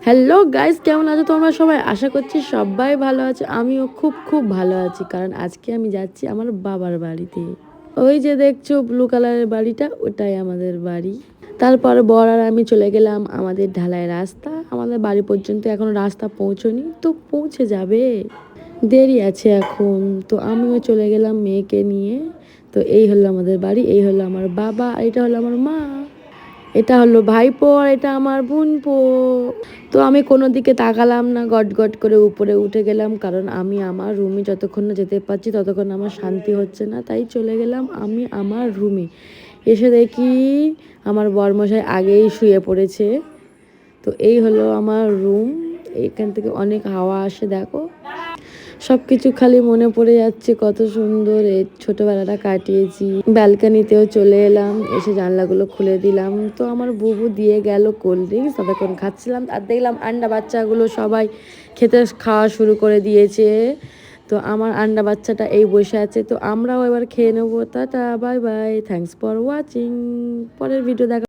Hello guys, কেমন আছো তোমরা সবাই? আশা করছি সবাই ভালো আছে। আমিও খুব খুব ভালো আছি, কারণ আজকে আমি যাচ্ছি আমার বাবার বাড়িতে। ওই যে দেখছো ব্লু কালারের বাড়িটা, ওটাই আমাদের বাড়ি। তারপর বর আর আমি চলে গেলাম আমাদের ঢালাই রাস্তা। আমাদের বাড়ি পর্যন্ত এখনো রাস্তা পৌঁছনি, তো পৌঁছে যাবে, দেরি আছে এখন। তো আমিও চলে গেলাম মেয়েকে নিয়ে। তো এই হলো আমাদের বাড়ি, এই হলো আমার বাবা, আর এটা হলো আমার মা, এটা হলো ভাইপো, আর এটা আমার বোনপো। তো আমি কোনো দিকে তাকালাম না, গট গট করে উপরে উঠে গেলাম, কারণ আমি আমার রুমে যতক্ষণ না যেতে পারছি ততক্ষণ আমার শান্তি হচ্ছে না। তাই চলে গেলাম আমি আমার রুমে। এসে দেখি আমার বরমশাই আগেই শুয়ে পড়েছে। তো এই হলো আমার রুম, এখান থেকে অনেক হাওয়া আসে দেখো। সব কিছু খালি মনে পড়ে যাচ্ছে, কত সুন্দর এই ছোটবেলাটা কাটিয়েছি। ব্যালকানিতেও চলে এলাম, এসে জানলাগুলো খুলে দিলাম। তো আমার বুবু দিয়ে গেল কোল্ড ড্রিঙ্কস, ততক্ষণ খাচ্ছিলাম আর দেখলাম আন্ডা বাচ্চাগুলো সবাই খাওয়া শুরু করে দিয়েছে। তো আমার আন্ডা বাচ্চাটা এই বসে আছে, তো আমরাও এবার খেয়ে নেবো। Tata, bye bye, thanks for watching. পরের ভিডিও দেখা।